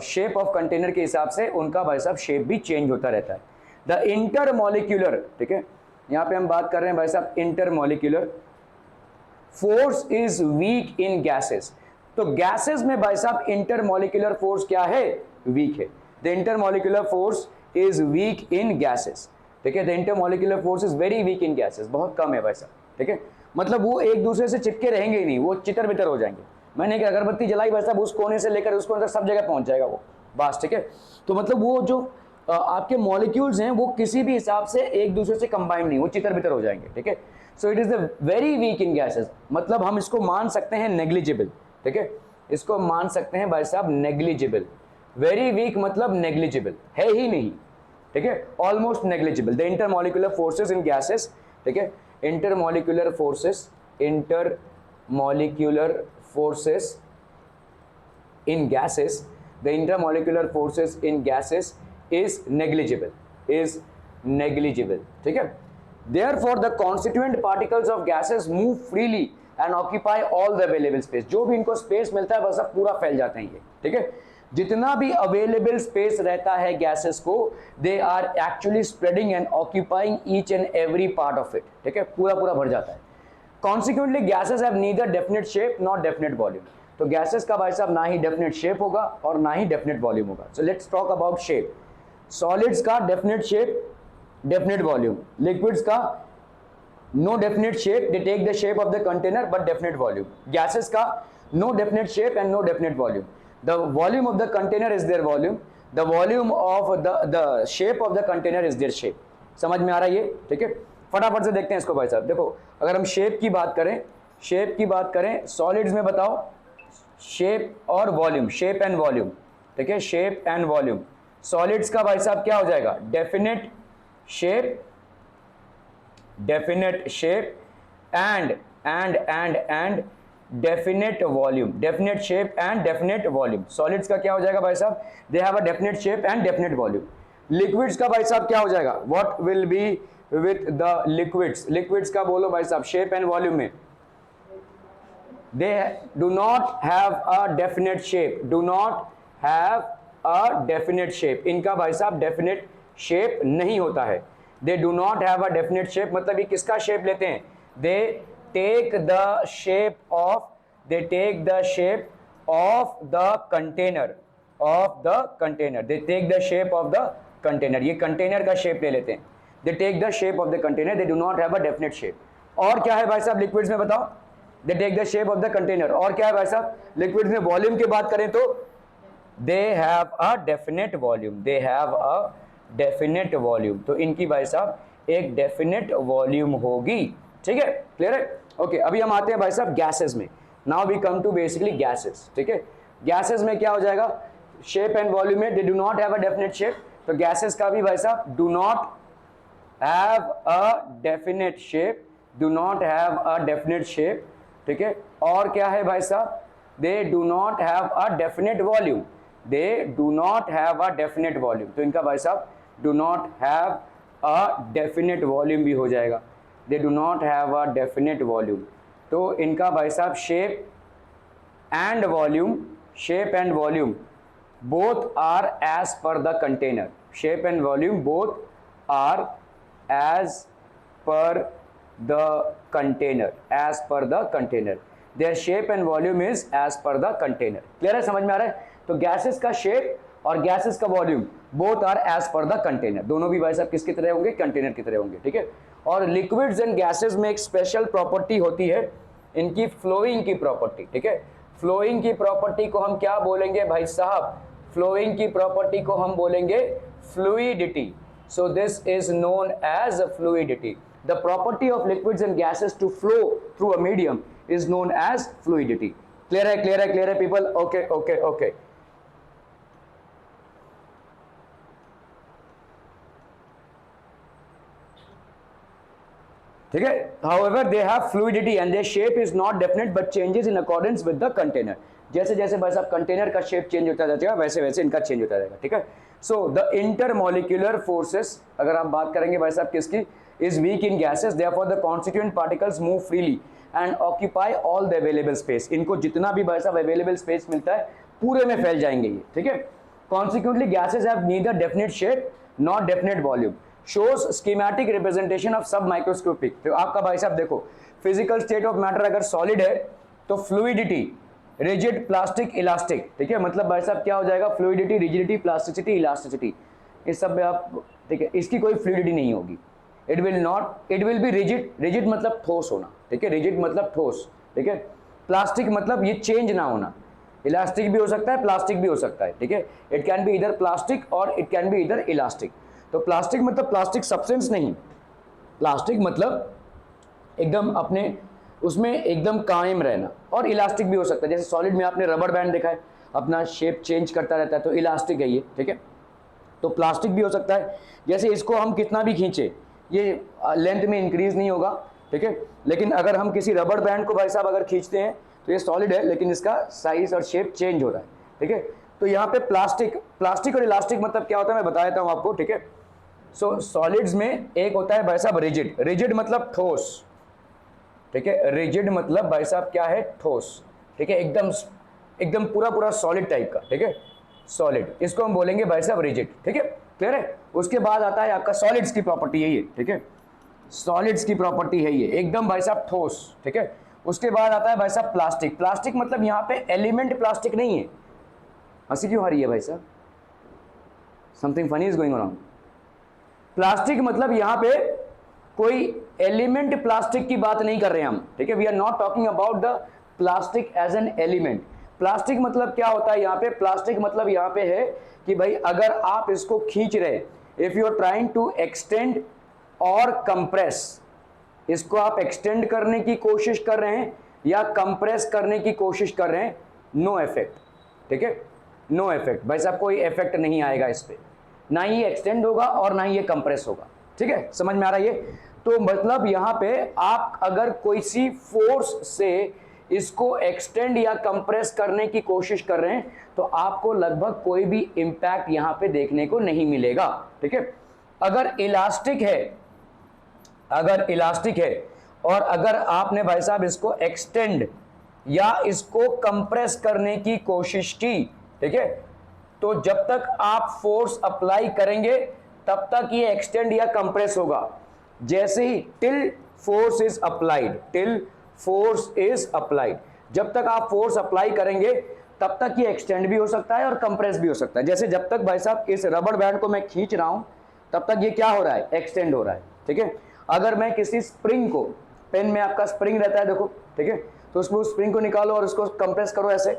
शेप ऑफ कंटेनर के हिसाब से उनका भाई साहब शेप भी चेंज होता रहता है। द इंटरमॉलिक्यूलर, ठीक है, यहाँ पे हम बात कर रहे हैं भाई साहब intermolecular force is weak in gases. तो गैसेस में भाई साहब इंटरमॉलिक्यूलर फोर्स क्या है, वीक है। The intermolecular force is weak in gases, ठीक है। The intermolecular force is very weak in gases, बहुत कम है भाई साहब, ठीक है। मतलब वो एक दूसरे से चिपके रहेंगे ही नहीं, वो चितर बितर हो जाएंगे। मैंने एक अगरबत्ती जलाई भाई साहब, उस कोने से लेकर उस कोने तक सब जगह पहुंच जाएगा वो बस, ठीक है। तो मतलब वो जो आपके मॉलिक्यूल्स हैं वो किसी भी हिसाब से एक दूसरे से कंबाइंड नहीं, वो चितर बितर हो जाएंगे, ठीक है। So it is the very weak in gases, मतलब हम इसको मान सकते हैं नेग्लिजिबल, ठीक है, इसको मान सकते हैं भाई साहब नेग्लिजिबल। वेरी वीक मतलब नेग्लिजिबल, है ही नहीं, ठीक है, almost negligible. The intermolecular forces in gases, ठीक है, intermolecular forces, intermolecular forces in gases, the intermolecular forces in gases is negligible, ठीक है। Therefore the constituent particles of gases move freely and occupy all the available space, जो भी इनको स्पेस मिलता है बस अब पूरा फैल जाते हैं ये, ठीक है। जितना भी अवेलेबल स्पेस रहता है गैसेस को, they are actually spreading and occupying each and every part of it, ठीक है, पूरा पूरा भर जाता है। Consequently gases have neither definite shape nor definite volume, तो गैसेस का भाई साहब ना ही डेफिनेट शेप होगा और ना ही डेफिनेट वॉल्यूम होगा। So let's talk about shape. Solids का definite shape, definite volume. Liquids का no definite shape, they take the shape of the container but definite volume. Gases का no definite shape and no definite volume. The volume of the container is their volume, the volume of the shape of the container is their shape. समझ में आ रहा है ये, ठीक है। फटाफट से देखते हैं इसको भाई साहब। देखो अगर हम शेप की बात करें, शेप की बात करें सॉलिड्स में, बताओ शेप और वॉल्यूम, शेप एंड वॉल्यूम, ठीक है, शेप एंड वॉल्यूम। सॉलिड्स का भाई साहब क्या हो जाएगा, definite shape, definite shape and definite volume, definite shape and definite volume. Solids का क्या हो जाएगा भाई साहब, they have a definite shape and definite volume. Liquids का भाई साहब क्या हो जाएगा, what will be with the liquids, liquids का बोलो भाई साहब शेप एंड वॉल्यूम में, they do not have a definite shape, do not have a definite shape, इनका भाई साहब definite shape नहीं होता है। they do not have a definite shape मतलब ये किसका shape लेते हैं, they take the shape of, they take the shape of the container, of the container, they take the shape of the container, ये container का shape ले लेते हैं। they take the shape of the container, they do not have a definite shape। और क्या है भाई साहब liquids में बताओ, they take the shape of the container। और क्या है भाई साहब लिक्विड्स में, वॉल्यूम की बात करें तो they have a definite volume, they have a definite volume, तो इनकी भाई साहब एक डेफिनेट वॉल्यूम होगी, ठीक है, क्लियर है। ओके अभी हम आते हैं भाई साहब गैसेस में। Now we come to basically gases, ठीक है। गैसेस में क्या हो जाएगा, शेप एंड वॉल्यूम में दे do not have a definite shape, तो गैसेस का भी भाई साहब do not have a definite shape, do not have a definite shape, ठीक है। और क्या है भाई साहब, they do not have a definite volume, they do not have a definite volume, तो इनका भाई साहब do not have a definite volume भी हो जाएगा, दे do not have a definite volume. तो इनका भाई साहब shape and volume, shape and volume both are as per the container, shape and volume both are as per the container, as per the container, their shape and volume is as per the container। Clear है, समझ में आ रहा है। तो गैसेस का शेप और गैसेस का volume both are as per the container, दोनों भी भाई साहब किसकी तरह होंगे, कंटेनर की तरह होंगे, ठीक है। और लिक्विड्स एंड गैसेस में एक स्पेशल प्रॉपर्टी होती है इनकी, फ्लोइंग की प्रॉपर्टी, ठीक है। फ्लोइंग की प्रॉपर्टी को हम क्या बोलेंगे भाई साहब, फ्लोइंग की प्रॉपर्टी को हम बोलेंगे fluidity. So this is known as fluidity. The property of liquids and gases to flow through a medium is known as fluidity। Clear है, clear है, clear है people? Okay, okay, okay। ठीक है। However, they have fluidity and their shape is not definite but changes in accordance with the container। जैसे जैसे भाई साहब कंटेनर का शेप चेंज होता जाएगा वैसे वैसे इनका चेंज होता जाएगा, ठीक है। सो द इंटरमॉलिक्यूलर फोर्सेस, अगर आप बात करेंगे भाई साहब किसकी, is weak in gases, therefore the constituent particles move freely and occupy all the available space। इनको जितना भी भाई साहब available space मिलता है पूरे में फैल जाएंगे ये, ठीक है। Consequently gases have neither definite shape nor definite volume, shows schematic representation of submicroscopic। तो आपका भाई साहब देखो physical state of matter अगर solid है तो fluidity, rigid, plastic, elastic, ठीक है। मतलब भाई साहब क्या हो जाएगा, fluidity, rigidity, plasticity, elasticity, इस सब में आप, ठीक है, इसकी कोई fluidity नहीं होगी। It will not, it will B rigid, rigid मतलब ठोस होना, ठीक है, रिजिड मतलब ठोस, ठीक है। प्लास्टिक मतलब ये चेंज ना होना, इलास्टिक भी हो सकता है, प्लास्टिक भी हो सकता है, ठीक है, इट कैन बी इधर प्लास्टिक और इट कैन बी इधर इलास्टिक। तो प्लास्टिक मतलब प्लास्टिक सब्सटेंस नहीं, प्लास्टिक मतलब एकदम अपने उसमें एकदम कायम रहना, और इलास्टिक भी हो सकता है, जैसे सॉलिड में आपने रबर बैंड देखा है अपना शेप चेंज करता रहता है, तो इलास्टिक है ये, ठीक है। तो प्लास्टिक भी हो सकता है, जैसे इसको हम कितना भी खींचे ये लेंथ में इंक्रीज नहीं होगा, ठीक है, लेकिन अगर हम किसी रबर बैंड को भाई साहब अगर खींचते हैं तो ये सॉलिड है लेकिन इसका साइज और शेप चेंज हो रहा है, ठीक है। तो यहाँ पे प्लास्टिक और इलास्टिक मतलब क्या होता है मैं बता देता हूँ आपको, ठीक है। सो सॉलिड्स में एक होता है भाई साहब रिजिड, रिजिड मतलब ठोस, ठीक है, रिजिड मतलब भाई साहब क्या है, ठोस, ठीक है, एकदम पूरा सॉलिड टाइप का, ठीक है, सॉलिड, इसको हम बोलेंगे भाई साहब रिजिड, ठीक है, क्लियर है। उसके बाद आता है आपका सॉलिड्स की प्रॉपर्टी है ये, ठीक है, सॉलिड्स की प्रॉपर्टी है ये एकदम भाई साहब ठोस, ठीक है। उसके बाद आता है भाई साहब प्लास्टिक, प्लास्टिक मतलब यहाँ पे एलिमेंट प्लास्टिक नहीं है, हंसी क्यों आ रही है भाई साहब, something funny is going on. Plastic मतलब यहाँ पे कोई एलिमेंट प्लास्टिक की बात नहीं कर रहे हैं हम, ठीक है, we are not talking about the plastic as an element. Plastic मतलब क्या होता है यहाँ पे, प्लास्टिक मतलब यहाँ पे है कि भाई अगर आप इसको खींच रहे, if you are trying to extend or compress, इसको आप एक्सटेंड करने की कोशिश कर रहे हैं या कंप्रेस करने की कोशिश कर रहे हैं, नो इफेक्ट, ठीक है, नो इफेक्ट, भाई साहब कोई इफेक्ट नहीं आएगा इस पे, ना ही एक्सटेंड होगा और ना ही ये कंप्रेस होगा, ठीक है, समझ में आ रहा है ये। तो मतलब यहाँ पे आप अगर कोई सी फोर्स से इसको एक्सटेंड या कंप्रेस करने की कोशिश कर रहे हैं तो आपको लगभग कोई भी इंपैक्ट यहाँ पे देखने को नहीं मिलेगा, ठीक है। अगर इलास्टिक है और अगर आपने भाई साहब इसको एक्सटेंड या इसको कंप्रेस करने की कोशिश की, ठीक है, तो जब तक आप फोर्स अप्लाई करेंगे तब तक ये एक्सटेंड या कंप्रेस होगा, जैसे ही टिल फोर्स इज अप्लाइड, जब तक आप फोर्स अप्लाई करेंगे तब तक ये एक्सटेंड भी हो सकता है और कंप्रेस भी हो सकता है। जैसे जब तक भाई साहब इस रबर बैंड को मैं खींच रहा हूं तब तक ये क्या हो रहा है, एक्सटेंड हो रहा है, ठीक है। अगर मैं किसी स्प्रिंग को, पेन में आपका स्प्रिंग रहता है देखो, ठीक है, तो उसको स्प्रिंग को निकालो और उसको कंप्रेस करो ऐसे,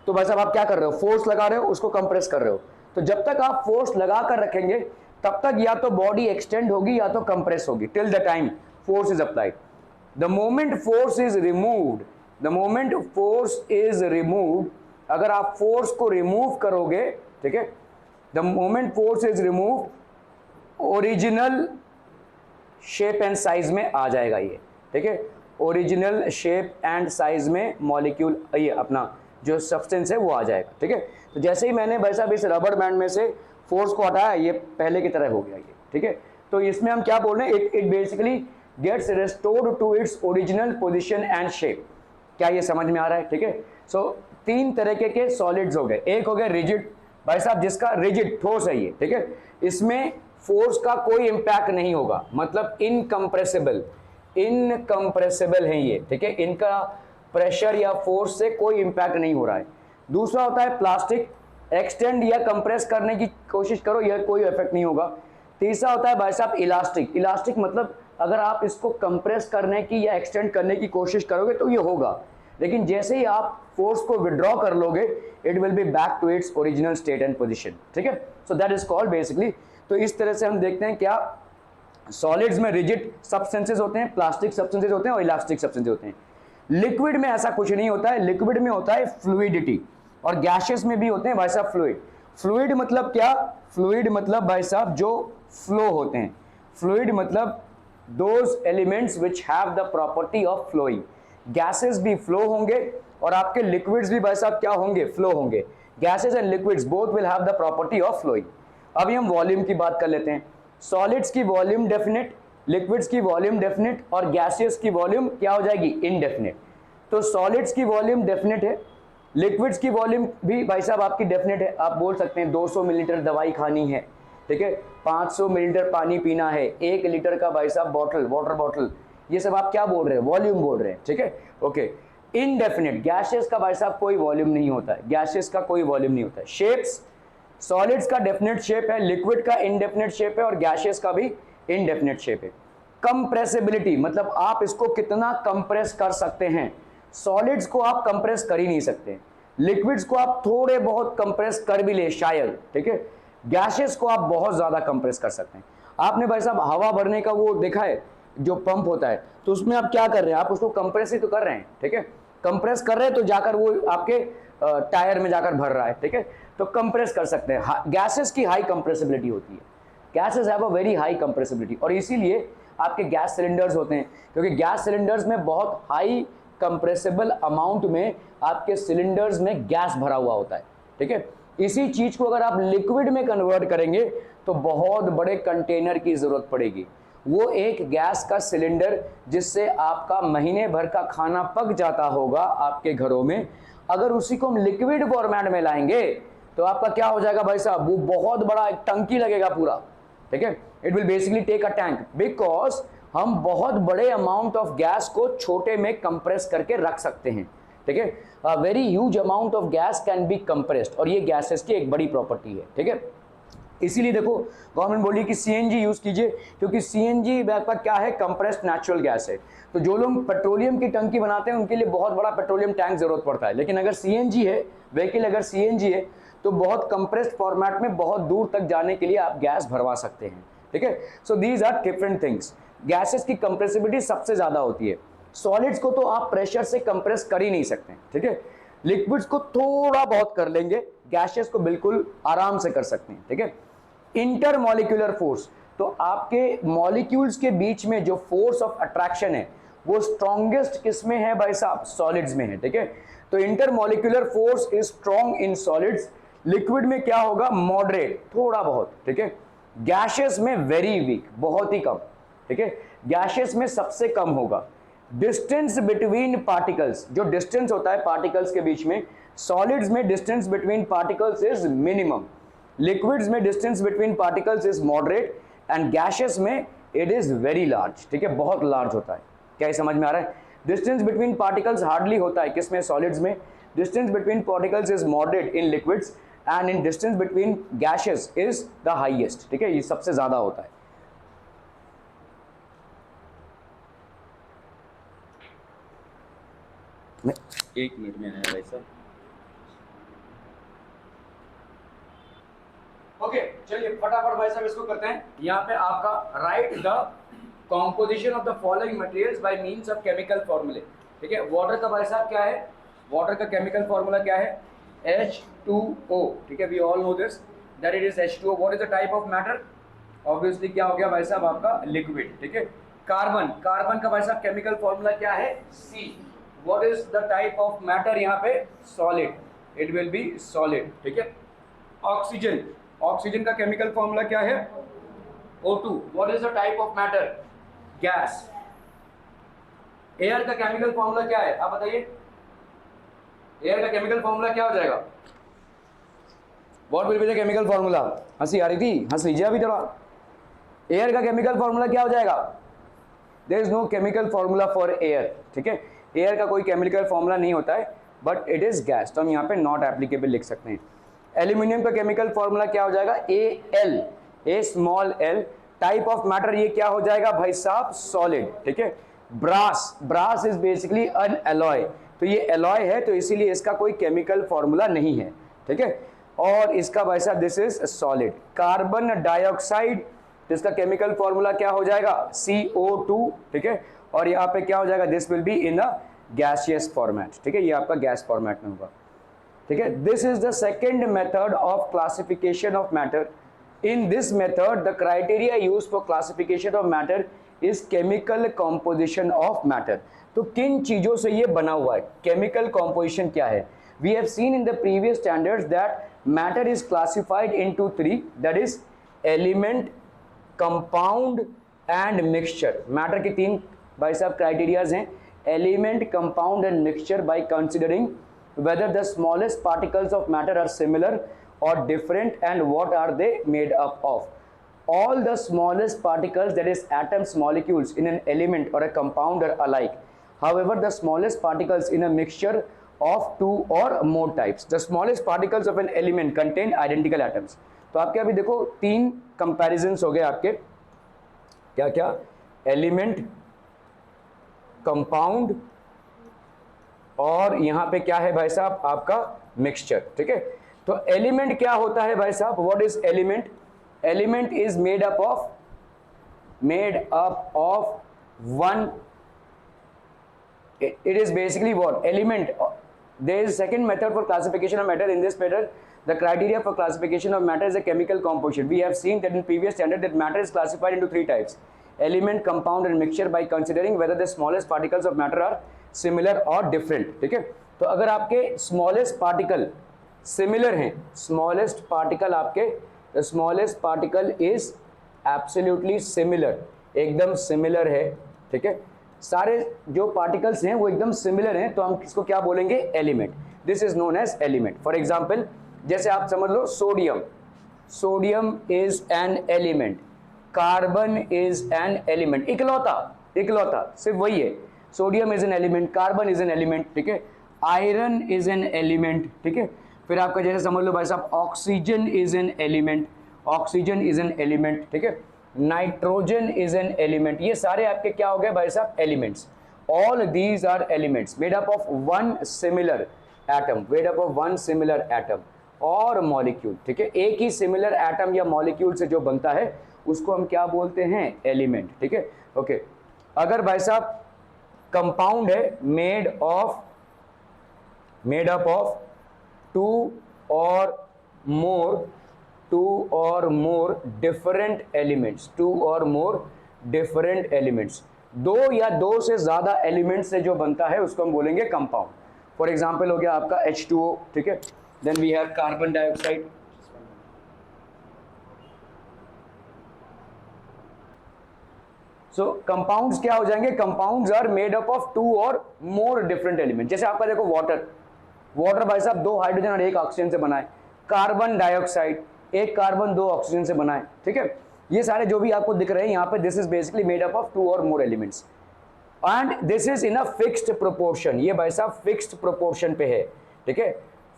तो भाई साहब आप क्या कर रहे हो, फोर्स लगा रहे हो, उसको कंप्रेस कर रहे हो। तो जब तक आप फोर्स लगा कर रखेंगे तब तक या तो बॉडी एक्सटेंड होगी या तो कंप्रेस होगी, till the time force is applied. The moment force is removed, अगर आप फोर्स को रिमूव करोगे, ठीक है, the moment force is removed, original shape and size में आ जाएगा ये, ठीक है, ओरिजिनल शेप एंड साइज में मॉलिक्यूल, ये अपना जो सब्सटेंस है वो आ जाएगा, ठीक है। तो जैसे ही मैंने भाई साहब इस रबर बैंड में से फोर्स को हटाया, ये पहले की तरह हो गया ये, ठीक है। तो इसमें हम क्या बोल रहे हैं, it basically gets restored to its original position and shape. क्या ये समझ में आ रहा है, ठीक है। सो तीन तरीके के सॉलिड्स हो गए, एक हो गया रिजिड, भाई साहब जिसका रिजिड ठोस है ये, ठीक है, इसमें फोर्स का कोई इंपैक्ट नहीं होगा, मतलब इनकंप्रेसिबल है ये, ठीक है, इनका प्रेशर या फोर्स से कोई इंपैक्ट नहीं हो रहा है। दूसरा होता है प्लास्टिक, एक्सटेंड या कंप्रेस करने की कोशिश करो, यह कोई इफेक्ट नहीं होगा। तीसरा होता है भाई साहब इलास्टिक मतलब अगर आप इसको कंप्रेस करने की या एक्सटेंड करने की कोशिश करोगे तो ये होगा, लेकिन जैसे ही आप फोर्स को विड्रॉ कर लोगे it will be back to its original state and position, ठीक है। So that is called basically, तो इस तरह से हम देखते हैं क्या सॉलिड्स में रिजिड सब्सटेंसेस होते हैं, प्लास्टिक सब्सटेंसेस होते हैं और इलास्टिक सब्सटेंसेस होते हैं। लिक्विड में ऐसा कुछ नहीं होता है, लिक्विड में होता है फ्लूइडिटी, और गैसेस में भी होते हैं भाई साहब फ्लूइड मतलब क्या, फ्लूइड मतलब भाई साहब जो फ्लो होते हैं, फ्लूइड मतलब those elements which have the property of flowing. Gases भी फ्लो होंगे और आपके लिक्विड्स भी भाई साहब क्या होंगे, फ्लो होंगे। Gases and liquids both will have the property of flowing. अभी हम वॉल्यूम की बात कर लेते हैं, सॉलिड्स की वॉल्यूम डेफिनेट, लिक्विड्स की वॉल्यूम डेफिनेट और गैसेस की वॉल्यूम क्या हो जाएगी, इनडेफिनेट। तो सॉलिड्स की वॉल्यूम डेफिनेट है, लिक्विड्स की वॉल्यूम भी भाई साहब आपकी डेफिनेट है। आप बोल सकते हैं 200 मिलीलीटर दवाई खानी है, ठीक है, 500 मिलीलीटर पानी पीना है, 1 लीटर का भाई साहब वाटर बॉटल, ये सब आप क्या बोल रहे हैं, वॉल्यूम बोल रहे हैं, ठीक है, ओके। इनडेफिनेट गैसेस का भाई साहब कोई वॉल्यूम नहीं होता है, गैसेस का कोई वॉल्यूम नहीं होता है। शेप्स, सॉलिड्स का डेफिनेट शेप है, लिक्विड का इनडेफिनेट शेप है और गैसेस का भी इनडेफिनेट शेप है। कंप्रेसिबिलिटी मतलब आप इसको कितना कंप्रेस कर सकते हैं, सॉलिड्स को आप कंप्रेस कर ही नहीं सकते, लिक्विड्स को आप थोड़े बहुत कंप्रेस कर भी ले शायद, ठीक है, गैसेस को आप बहुत ज़्यादा कंप्रेस कर सकते हैं। आपने भाई साहब हवा भरने का वो देखा है जो पंप होता है, तो उसमें आप क्या कर रहे हैं, आप उसको कंप्रेस ही तो कर रहे हैं, ठीक है, कंप्रेस कर रहे हैं तो जाकर वो आपके टायर में जाकर भर रहा है, ठीक है, तो कंप्रेस कर सकते हैं। गैसेस की हाई कंप्रेसिबिलिटी होती है, gases have a very high compressibility, और इसीलिए आपके गैस सिलेंडर्स होते हैं, क्योंकि गैस सिलेंडर्स में बहुत हाई कंप्रेसिबल अमाउंट में आपके सिलेंडर्स में गैस भरा हुआ होता है, ठीक है। इसी चीज को अगर आप लिक्विड में कन्वर्ट करेंगे तो बहुत बड़े कंटेनर की जरूरत पड़ेगी। वो एक गैस का सिलेंडर जिससे आपका महीने भर का खाना पक जाता होगा आपके घरों में, अगर उसी को हम लिक्विड फॉर्मेट में लाएंगे तो आपका क्या हो जाएगा भाई साहब, वो बहुत बड़ा एक टंकी लगेगा पूरा, ठीक है, it will basically take a tank, because हम बहुत बड़े अमाउंट ऑफ गैस को छोटे में कंप्रेस करके रख सकते हैं, ठीक है, a very huge amount of gas can be compressed, और ये गैसेस की एक बड़ी प्रॉपर्टी है, ठीक है। इसीलिए देखो गवर्नमेंट बोली कि सीएनजी यूज कीजिए, क्योंकि सीएनजी का क्या है, कंप्रेस्ड नेचुरल गैस है। तो जो लोग पेट्रोलियम की टंकी बनाते हैं उनके लिए बहुत बड़ा पेट्रोलियम टैंक जरूरत पड़ता है, लेकिन अगर सीएनजी है, व्हीकल अगर सीएनजी है तो बहुत कंप्रेस्ड फॉर्मेट में बहुत दूर तक जाने के लिए आप गैस भरवा सकते हैं, ठीक है। So these are different things. Gases की कंप्रेसिबिलिटी सबसे ज्यादा होती है, सॉलिड्स को तो आप प्रेशर से कंप्रेस कर ही नहीं सकते, ठीक है, लिक्विड्स को थोड़ा बहुत कर लेंगे, गैसेस को बिल्कुल आराम से कर सकते हैं, ठीक है। इंटरमॉलिक्यूलर फोर्स, तो आपके मॉलिक्यूल्स के बीच में जो फोर्स ऑफ अट्रैक्शन है वो स्ट्रॉन्गेस्ट किस में है भाई साहब, सॉलिड्स में है, ठीक है। तो intermolecular force is strong in solids, liquid में क्या होगा, मॉडरेट, थोड़ा बहुत, ठीक है, गैसेस में वेरी वीक, बहुत ही कम, ठीक है, गैसेस में सबसे कम होगा। डिस्टेंस बिटवीन पार्टिकल्स, जो डिस्टेंस होता है पार्टिकल्स के बीच में, सॉलिड्स में distance between particles is minimum, liquids में distance between particles is moderate, and gases में इट इज वेरी लार्ज, ठीक है, बहुत लार्ज होता है। क्या समझ में आ रहा है? डिस्टेंस बिटवीन पार्टिकल्स हार्डली होता है किसमें, सॉलिड्स में। Distance between particles is moderate in liquids, and in distance between gases is the highest, ठीक है, ये सबसे ज्यादा होता है। एक मिनट में आया भाई साहब। ओके, चलिए फटाफट भाई साहब इसको करते हैं। यहाँ पे आपका right the composition of the following materials by means of chemical फॉर्मूले, ठीक है। वाटर का भाई साहब क्या है, वाटर का केमिकल फॉर्मूला क्या है, H2O, ठीक है, we all know this that it is H2O। What is the type of matter, obviously क्या हो गया भाई साहब आपका लिक्विड, ठीक है। कार्बन, कार्बन का भाई साहब केमिकल फॉर्मूला क्या है, C। What is the type of matter यहाँ पे, solid, it will be solid, ठीक है। ऑक्सीजन, ऑक्सीजन का केमिकल फॉर्मूला क्या है, O2। What is the type of matter, gas. Air का केमिकल फॉर्मूला क्या है, आप बताइए, एयर का केमिकल फॉर्मूला क्या हो जाएगा, what will be the chemical formula, हंसी आ रही थी, हंस लीजिए अभी थोड़ा। एयर का केमिकल फॉर्मूला क्या हो जाएगा, there is no chemical formula for air, ठीक है, एयर का कोई केमिकल फॉर्मूला नहीं होता है, बट इट इज गैस, तो हम यहाँ पे नॉट एप्लीकेबल लिख सकते हैं। एल्यूमिनियम का केमिकल फॉर्मूला क्या हो जाएगा, Al, a small l। Type of matter ये क्या हो जाएगा भाई साहब, सॉलिड, ठीक है। Brass, brass is basically an alloy, तो ये एलॉय है तो इसीलिए इसका कोई केमिकल फॉर्मूला नहीं है, ठीक है, और इसका भाई साहब this is solid. Carbon dioxide, जिसका केमिकल फॉर्मूला क्या हो जाएगा, CO2, ठीक है, और यहाँ पे क्या हो जाएगा, this will be in a gaseous format, ठीक है, ये आपका गैस फॉर्मेट में होगा, ठीक है। This is the second method of classification of matter. In this method the criteria use for classification of matter is chemical composition of matter. तो किन चीजों से ये बना हुआ है, केमिकल कॉम्पोजिशन क्या है। We have seen in the previous standards that matter is classified into 3, that is element, compound and mixture. Matter के 3 भाई साहब क्राइटेरियाज हैं, element, compound and mixture, by considering whether the smallest particles of matter are similar or different and what are they made up of. All the smallest particles, that is atoms, molecules in an element or a compound are alike. However, the smallest particles in a mixture of 2 or more types, the smallest particles of an element contain identical atoms. तो आपके अभी देखो 3 comparisons हो गए आपके, क्या क्या, element, compound और यहाँ पे क्या है भाई साहब आपका मिक्सचर, ठीक है। तो एलिमेंट क्या होता है भाई साहब, what is element? Element is made up of one, it is basically what element. There is a second method for classification of matter. In this method, the criteria for classification of matter is a chemical composition. We have seen that in previous standard that matter is classified into three types: element, compound and mixture, by considering whether the smallest particles of matter are similar or different. ठीक है, तो अगर आपके smallest particle similar हैं, smallest particle आपके, the smallest particle is absolutely similar, एकदम similar है, ठीक है, सारे जो पार्टिकल्स हैं वो एकदम सिमिलर हैं, तो हम इसको क्या बोलेंगे? Element. This is known as element. For example जैसे आप समझ लो sodium, sodium is an element, carbon is an element, इकलौता सिर्फ वही है, sodium is an element, carbon is an element, ठीक है, आयरन इज एन एलिमेंट, ठीक है। फिर आपका जैसे समझ लो भाई साहब oxygen is an element, oxygen is an element, ठीक है, नाइट्रोजन इज एन एलिमेंट, ये सारे आपके क्या हो गए भाई साहब? Elements. All these are elements made up of one similar atom, made up of one similar atom और मॉलिक्यूल, ठीक है। एक ही सिमिलर एटम या मॉलिक्यूल से जो बनता है उसको हम क्या बोलते हैं? एलिमेंट, ठीक है, ओके। अगर भाई साहब कंपाउंड है मेड अप ऑफ टू और मोर डिफरेंट एलिमेंट्स, दो या दो से ज्यादा एलिमेंट्स से जो बनता है उसको हम बोलेंगे कंपाउंड। फॉर एग्जांपल हो गया आपका H2O, ठीक है, then we have carbon dioxide, so compounds क्या हो जाएंगे? Compounds are made up of two और मोर डिफरेंट एलिमेंट। जैसे आपका देखो वाटर भाई साहब दो हाइड्रोजन और एक ऑक्सीजन से बना है, कार्बन डाइऑक्साइड एक कार्बन दो ऑक्सीजन से बना है, ठीक है। ये सारे जो भी आपको दिख रहे हैं यहाँ पे, this is basically made up of two और more elements and this is in a fixed proportion. ये भाई साहब फिक्स्ड प्रोपोर्शन पे है, ठीक है।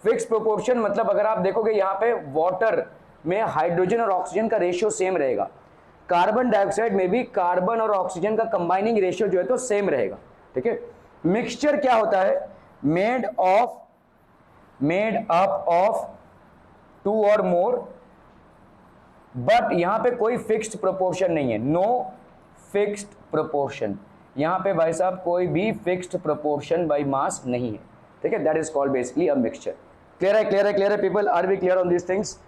फिक्स्ड प्रोपोर्शन मतलब अगर आप देखोगे यहाँ पे वाटर में हाइड्रोजन और ऑक्सीजन का रेशियो सेम रहेगा, कार्बन डाइऑक्साइड में भी कार्बन और ऑक्सीजन का कंबाइनिंग रेशियो जो है तो सेम रहेगा, ठीक है। मिक्सचर क्या होता है? मेड अप ऑफ टू और मोर, बट यहां पे कोई फिक्स्ड प्रोपोर्शन नहीं है, नो फिक्स्ड प्रोपोर्शन, यहां पे भाई साहब कोई भी फिक्स्ड प्रोपोर्शन बाय मास नहीं है, ठीक है। That is called basically a mixture. Clear है people, are we clear on these things?